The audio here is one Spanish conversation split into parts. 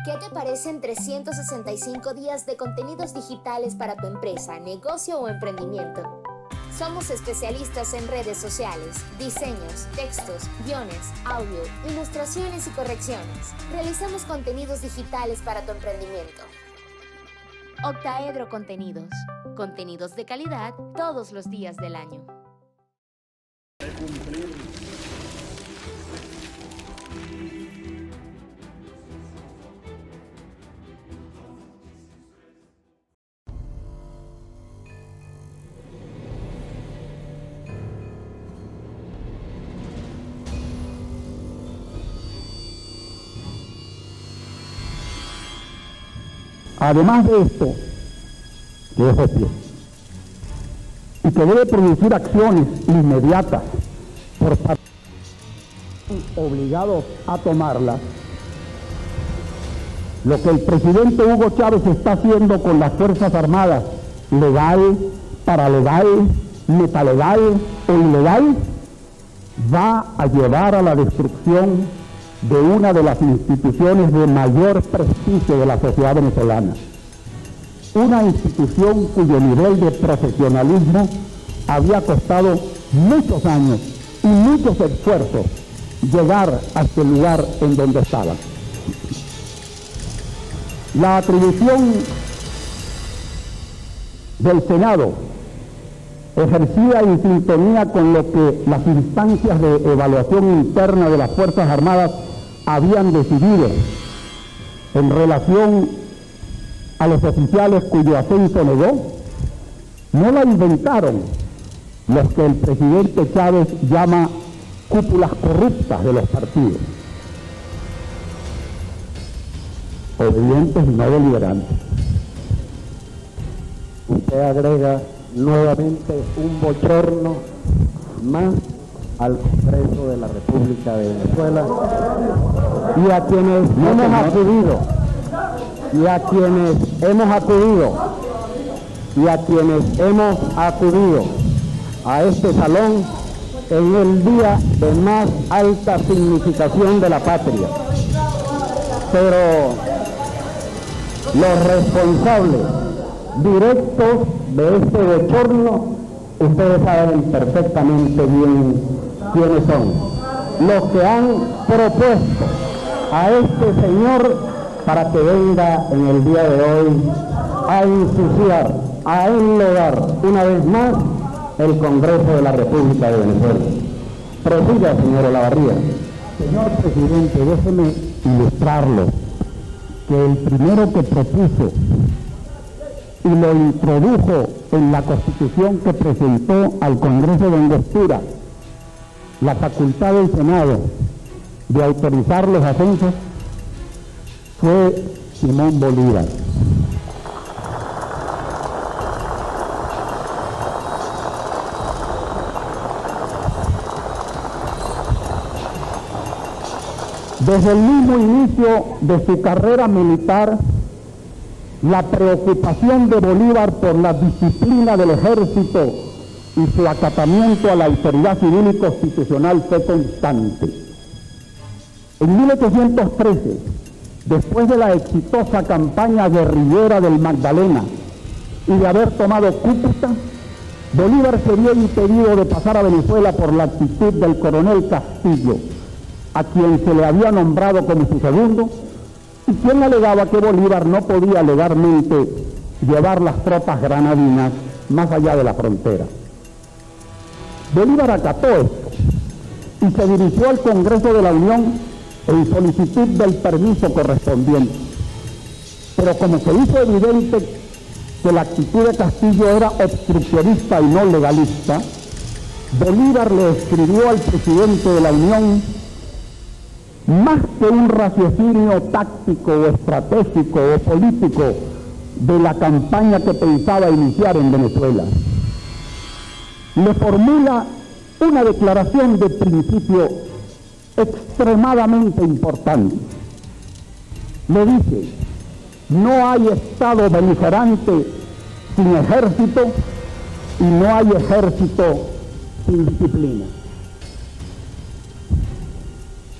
¿Qué te parecen 365 días de contenidos digitales para tu empresa, negocio o emprendimiento? Somos especialistas en redes sociales, diseños, textos, guiones, audio, ilustraciones y correcciones. Realizamos contenidos digitales para tu emprendimiento. Octaedro Contenidos. Contenidos de calidad todos los días del año. Además de esto, que es obvio, y que debe producir acciones inmediatas por parte obligados a tomarlas, lo que el presidente Hugo Chávez está haciendo con las Fuerzas Armadas, legal, paralegal, metalegal o ilegal, va a llevar a la destrucción de una de las instituciones de mayor prestigio de la sociedad venezolana. Una institución cuyo nivel de profesionalismo había costado muchos años y muchos esfuerzos llegar hasta el lugar en donde estaba. La atribución del Senado, ejercida en sintonía con lo que las instancias de evaluación interna de las Fuerzas Armadas habían decidido en relación a los oficiales cuyo ascenso negó, no la inventaron los que el presidente Chávez llama cúpulas corruptas de los partidos, obedientes y no deliberantes. Usted agrega nuevamente un bochorno más al Congreso de la República de Venezuela y a quienes hemos acudido a este salón en el día de más alta significación de la patria. Pero los responsables directos de este bochorno, ustedes saben perfectamente bien quiénes son. Los que han propuesto a este señor para que venga en el día de hoy a ensuciar, a enlodar una vez más el Congreso de la República de Venezuela. Prosiga, señor Olavarría. Señor presidente, déjeme ilustrarlo, que el primero que propuso y lo introdujo en la Constitución que presentó al Congreso de Investidura la facultad del Senado de autorizar los ascensos fue Simón Bolívar. Desde el mismo inicio de su carrera militar, la preocupación de Bolívar por la disciplina del ejército y su acatamiento a la autoridad civil y constitucional fue constante. En 1813, después de la exitosa campaña guerrillera del Magdalena y de haber tomado Cúcuta, Bolívar se vio impedido de pasar a Venezuela por la actitud del coronel Castillo, a quien se le había nombrado como su segundo, y quien alegaba que Bolívar no podía legalmente llevar las tropas granadinas más allá de la frontera. Bolívar acató esto y se dirigió al Congreso de la Unión en solicitud del permiso correspondiente. Pero como se hizo evidente que la actitud de Castillo era obstruccionista y no legalista, Bolívar le escribió al presidente de la Unión, más que un raciocinio táctico o estratégico o político de la campaña que pensaba iniciar en Venezuela, le formula una declaración de principio extremadamente importante. Le dice: no hay Estado beligerante sin ejército y no hay ejército sin disciplina.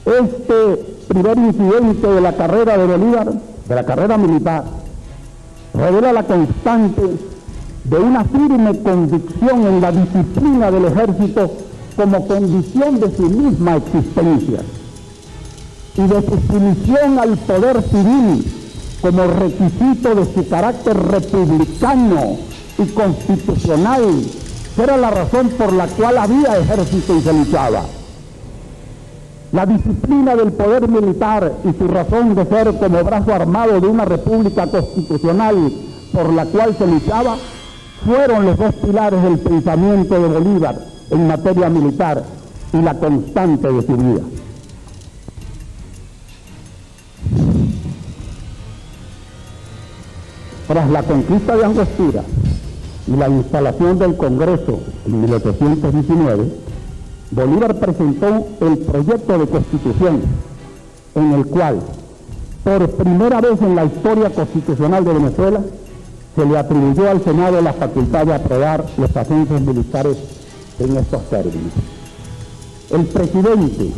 Este primer incidente de la carrera de Bolívar de la carrera militar revela la constante de una firme convicción en la disciplina del ejército como condición de su misma existencia y de su sumisión al poder civil como requisito de su carácter republicano y constitucional, que era la razón por la cual había ejército y se luchaba. La disciplina del poder militar y su razón de ser como brazo armado de una república constitucional por la cual se luchaba fueron los dos pilares del pensamiento de Bolívar en materia militar y la constante de su vida. Tras la conquista de Angostura y la instalación del Congreso en 1819, Bolívar presentó el proyecto de Constitución, en el cual, por primera vez en la historia constitucional de Venezuela, se le atribuyó al Senado la facultad de aprobar los ascensos militares en estos términos. El presidente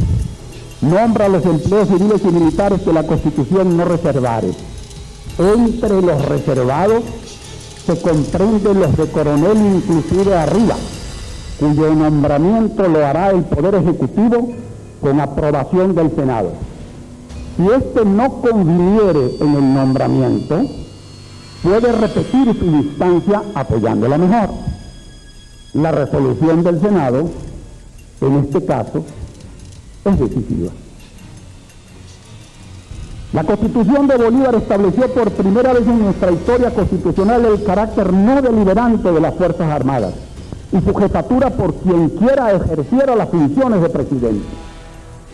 nombra a los empleos civiles y militares que la Constitución no reservare. Entre los reservados se comprenden los de coronel inclusive arriba, cuyo nombramiento lo hará el Poder Ejecutivo con aprobación del Senado. Si éste no conviniere en el nombramiento, puede repetir su instancia apoyándola mejor. La resolución del Senado, en este caso, es decisiva. La Constitución de Bolívar estableció por primera vez en nuestra historia constitucional el carácter no deliberante de las Fuerzas Armadas y su jefatura por quien quiera ejerciera las funciones de presidente.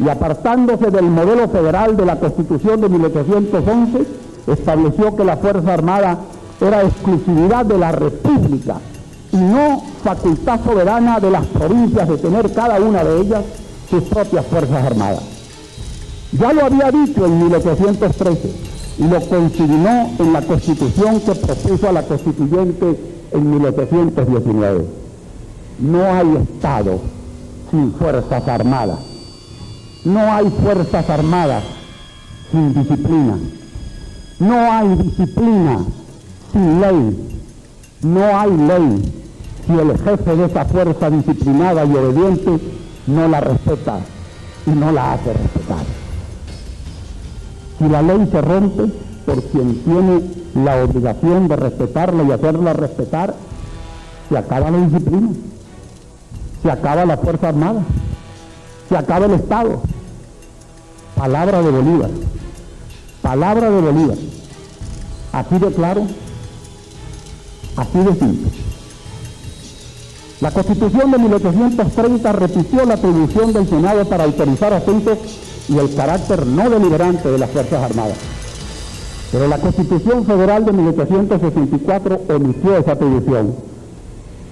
Y apartándose del modelo federal de la Constitución de 1811, estableció que la Fuerza Armada era exclusividad de la República y no facultad soberana de las provincias de tener cada una de ellas sus propias Fuerzas Armadas. Ya lo había dicho en 1813 y lo consignó en la Constitución que propuso a la Constituyente en 1819. No hay Estado sin Fuerzas Armadas. No hay Fuerzas Armadas sin disciplina. No hay disciplina sin ley. No hay ley si el jefe de esa fuerza disciplinada y obediente no la respeta y no la hace respetar. Si la ley se rompe por quien tiene la obligación de respetarla y hacerla respetar, se acaba la disciplina, se acaba la Fuerza Armada, se acaba el Estado. Palabra de Bolívar, palabra de Bolívar, así de claro, así de simple. La Constitución de 1830 repitió la atribución del Senado para autorizar ascensos y el carácter no deliberante de las Fuerzas Armadas. Pero la Constitución Federal de 1864 omitió esa atribución,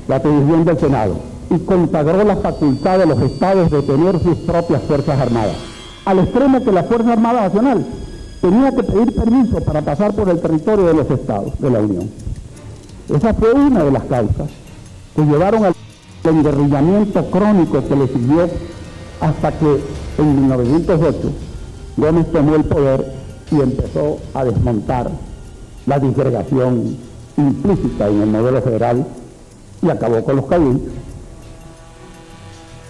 la atribución del Senado, y consagró la facultad de los estados de tener sus propias Fuerzas Armadas, al extremo que la Fuerza Armada Nacional tenía que pedir permiso para pasar por el territorio de los estados de la Unión. Esa fue una de las causas que llevaron al enguerrillamiento crónico que le siguió hasta que en 1908 Gómez tomó el poder y empezó a desmontar la disgregación implícita en el modelo federal y acabó con los caudillos.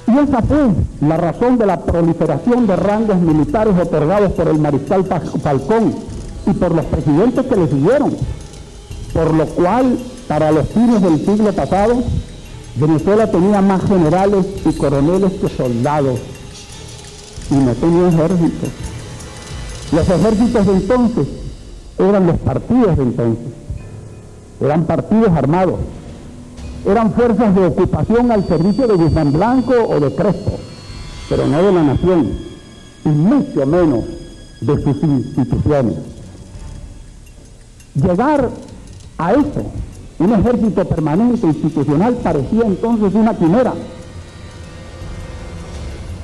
Y esa fue la razón de la proliferación de rangos militares otorgados por el mariscal Falcón y por los presidentes que le siguieron, por lo cual, para los fines del siglo pasado, Venezuela tenía más generales y coroneles que soldados, y no tenía ejércitos. Los ejércitos de entonces eran los partidos de entonces, eran partidos armados, eran fuerzas de ocupación al servicio de Guzmán Blanco o de Crespo, pero no de la nación, y mucho menos de sus instituciones. Llegar a eso, un ejército permanente institucional, parecía entonces una quimera.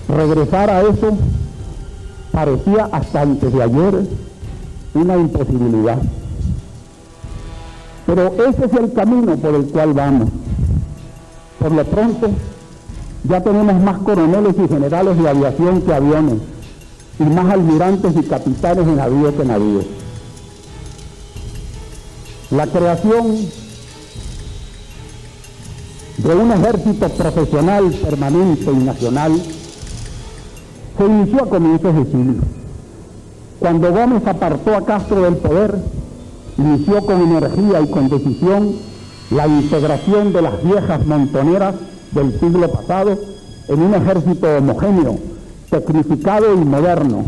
Regresar a eso parecía hasta antes de ayer una imposibilidad. Pero ese es el camino por el cual vamos. Por lo pronto, ya tenemos más coroneles y generales de aviación que aviones, y más almirantes y capitanes de navío que navíos. La creación de un ejército profesional permanente y nacional se inició a comienzos de siglo. Cuando Gómez apartó a Castro del poder, inició con energía y con decisión la integración de las viejas montoneras del siglo pasado en un ejército homogéneo, tecnificado y moderno.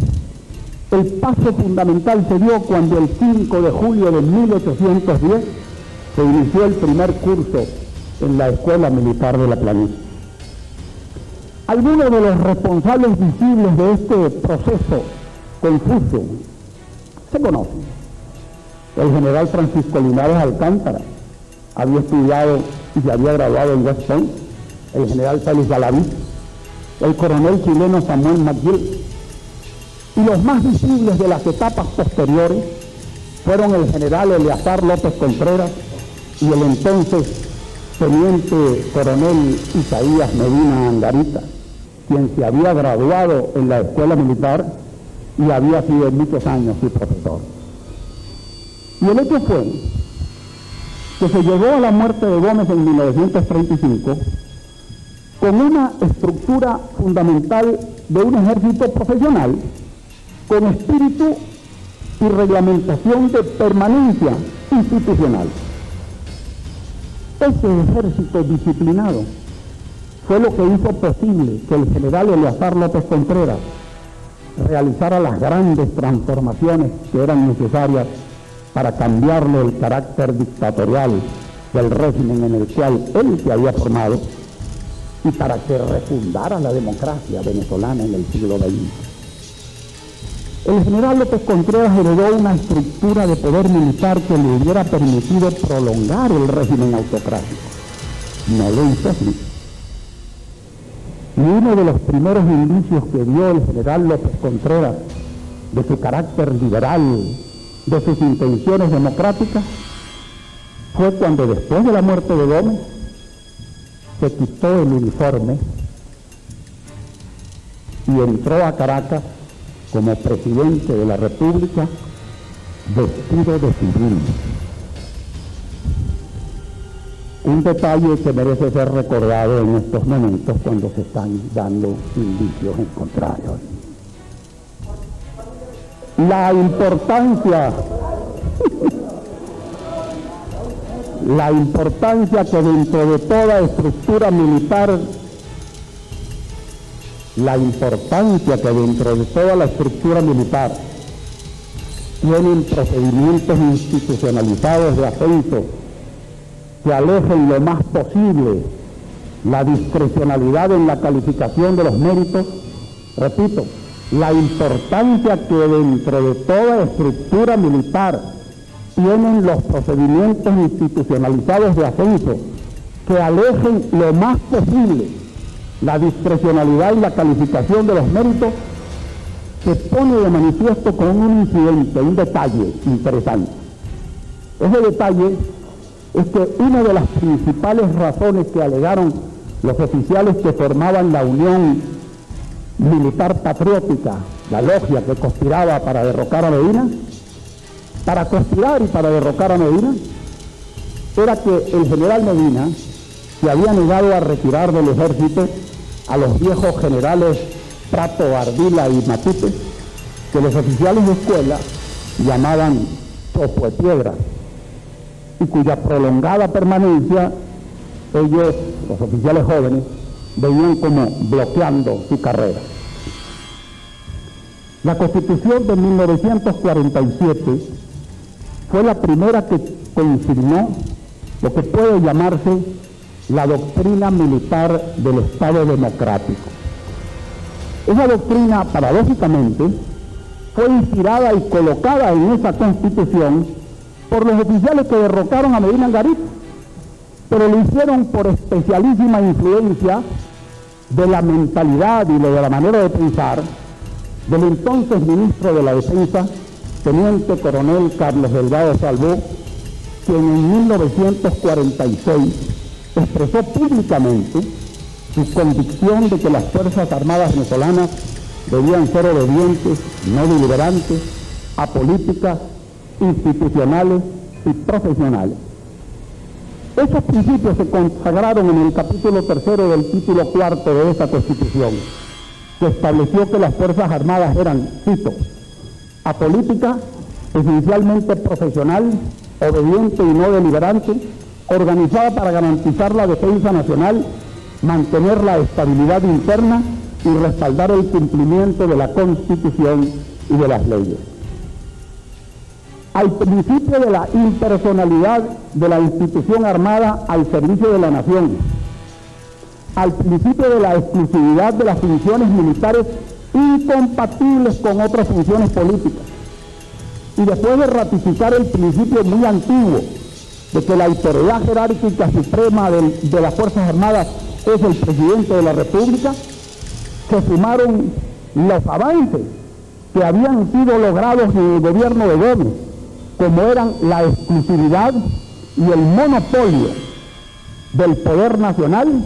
El paso fundamental se dio cuando el 5 de julio de 1810 se inició el primer curso en la Escuela Militar de la Planicie. Algunos de los responsables visibles de este proceso confuso se conocen. El general Francisco Linares Alcántara había estudiado y se había graduado en West Point, el general Félix Galaví, el coronel chileno Samuel McGill, y los más visibles de las etapas posteriores fueron el general Eleazar López Contreras y el entonces teniente coronel Isaías Medina Angarita, quien se había graduado en la escuela militar y había sido muchos años su profesor. Y el hecho fue que se llegó a la muerte de Gómez en 1935 con una estructura fundamental de un ejército profesional con espíritu y reglamentación de permanencia institucional. Ese ejército disciplinado fue lo que hizo posible que el general Eleazar López Contreras realizara las grandes transformaciones que eran necesarias para cambiarle el carácter dictatorial del régimen en el cual él se había formado y para que refundara la democracia venezolana en el siglo XX. El general López Contreras heredó una estructura de poder militar que le hubiera permitido prolongar el régimen autocrático. No lo hizo así. Y uno de los primeros indicios que dio el general López Contreras de su carácter liberal, de sus intenciones democráticas, fue cuando después de la muerte de Gómez se quitó el uniforme y entró a Caracas como presidente de la República vestido de civil. Un detalle que merece ser recordado en estos momentos cuando se están dando indicios en contrario. La importancia que dentro de toda estructura militar, tienen procedimientos institucionalizados de ascenso que alejen lo más posible la discrecionalidad en la calificación de los méritos. Repito, la importancia que dentro de toda estructura militar tienen los procedimientos institucionalizados de ascenso que alejen lo más posible la discrecionalidad y la calificación de los méritos, se pone de manifiesto con un incidente, un detalle interesante. Ese detalle es que una de las principales razones que alegaron los oficiales que formaban la Unión Militar Patriótica, la logia que conspiraba para derrocar a Medina, era que el general Medina se había negado a retirar del ejército a los viejos generales Prato, Ardila y Matute, que los oficiales de escuela llamaban topo de piedra, y cuya prolongada permanencia ellos, los oficiales jóvenes, venían como bloqueando su carrera. La Constitución de 1947 fue la primera que consignó lo que puede llamarse la doctrina militar del Estado democrático. Esa doctrina, paradójicamente, fue inspirada y colocada en esa Constitución por los oficiales que derrocaron a Medina Angarita, pero lo hicieron por especialísima influencia de la mentalidad y de la manera de pensar del entonces ministro de la Defensa, teniente coronel Carlos Delgado Salvo, quien en 1946 expresó públicamente su convicción de que las Fuerzas Armadas venezolanas debían ser obedientes, no deliberantes, apolíticas, institucionales y profesionales. Esos principios se consagraron en el capítulo 3 del título 4 de esta Constitución, que estableció que las Fuerzas Armadas eran, cito, apolítica, esencialmente profesional, obediente y no deliberante, organizada para garantizar la defensa nacional, mantener la estabilidad interna y respaldar el cumplimiento de la Constitución y de las leyes. Al principio de la impersonalidad de la institución armada al servicio de la nación, al principio de la exclusividad de las funciones militares incompatibles con otras funciones políticas, y después de ratificar el principio muy antiguo de que la autoridad jerárquica suprema de las Fuerzas Armadas es el presidente de la República, se sumaron los avances que habían sido logrados en el gobierno de Gómez, como eran la exclusividad y el monopolio del poder nacional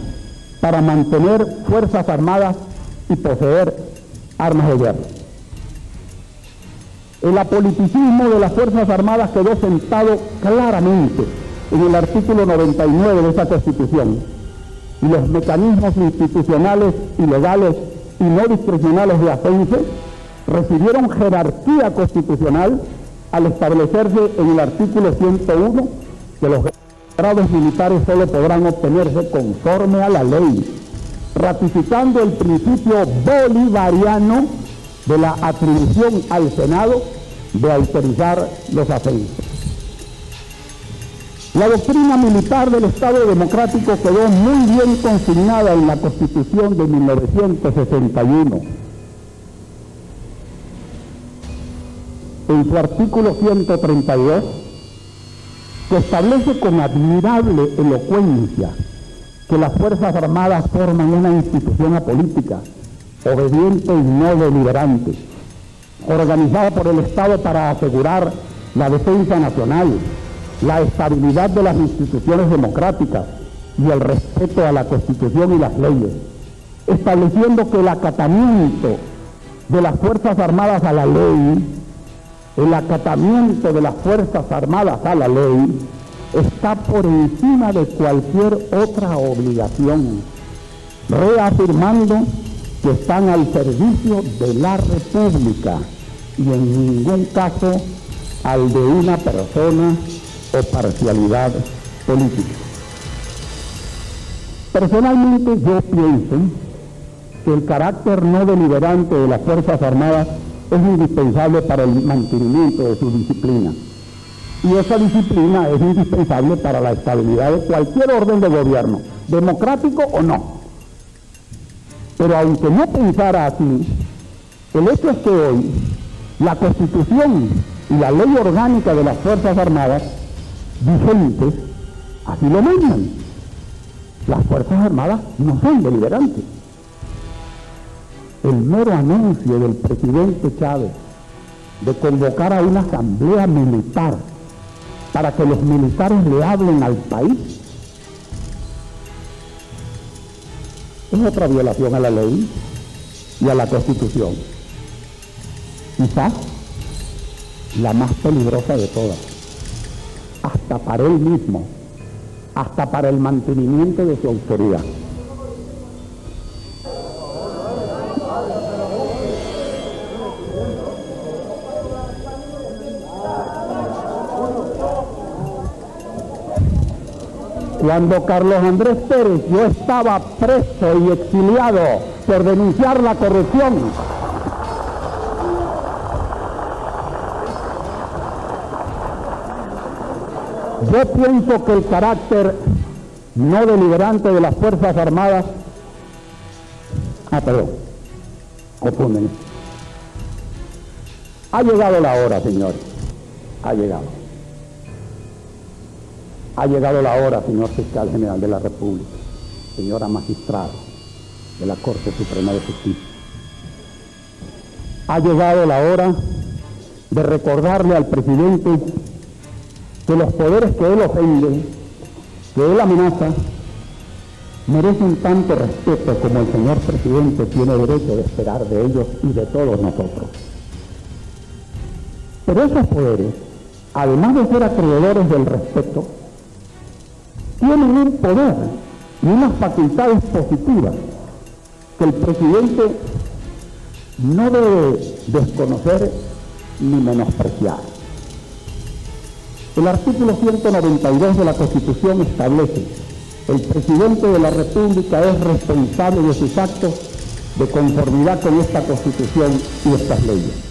para mantener fuerzas armadas y poseer armas de guerra. El apoliticismo de las Fuerzas Armadas quedó sentado claramente en el artículo 99 de esa Constitución, y los mecanismos institucionales y legales y no discrecionales de ascenso recibieron jerarquía constitucional al establecerse en el artículo 101 que los grados militares solo podrán obtenerse conforme a la ley, ratificando el principio bolivariano de la atribución al Senado de autorizar los ascensos. La doctrina militar del Estado democrático quedó muy bien consignada en la Constitución de 1961. En su artículo 132, que establece con admirable elocuencia que las Fuerzas Armadas forman una institución apolítica, obediente y no deliberante, organizada por el Estado para asegurar la defensa nacional, la estabilidad de las instituciones democráticas y el respeto a la Constitución y las leyes, estableciendo que el acatamiento de las Fuerzas Armadas a la ley, el acatamiento de las Fuerzas Armadas a la ley está por encima de cualquier otra obligación, reafirmando que están al servicio de la República y en ningún caso al de una persona o parcialidad política. Personalmente yo pienso que el carácter no deliberante de las Fuerzas Armadas es indispensable para el mantenimiento de su disciplina. Y esa disciplina es indispensable para la estabilidad de cualquier orden de gobierno, democrático o no. Pero aunque no pensara así, el hecho es que hoy la Constitución y la ley orgánica de las Fuerzas Armadas vigentes así lo mandan. Las Fuerzas Armadas no son deliberantes. El mero anuncio del presidente Chávez de convocar a una asamblea militar para que los militares le hablen al país es otra violación a la ley y a la Constitución. Quizás la más peligrosa de todas, hasta para él mismo, hasta para el mantenimiento de su autoridad. Cuando Carlos Andrés Pérez yo estaba preso y exiliado por denunciar la corrupción, yo pienso que el carácter no deliberante de las Fuerzas Armadas, confunden. Ha llegado la hora, señores, ha llegado. Ha llegado la hora, señor Fiscal General de la República, señora magistrada de la Corte Suprema de Justicia. Ha llegado la hora de recordarle al presidente que los poderes que él ofende, que él amenaza, merecen tanto respeto como el señor presidente tiene derecho de esperar de ellos y de todos nosotros. Pero esos poderes además de ser acreedores del respeto, tienen un poder y unas facultades positivas que el presidente no debe desconocer ni menospreciar. El artículo 192 de la Constitución establece: el presidente de la República es responsable de sus actos de conformidad con esta Constitución y estas leyes.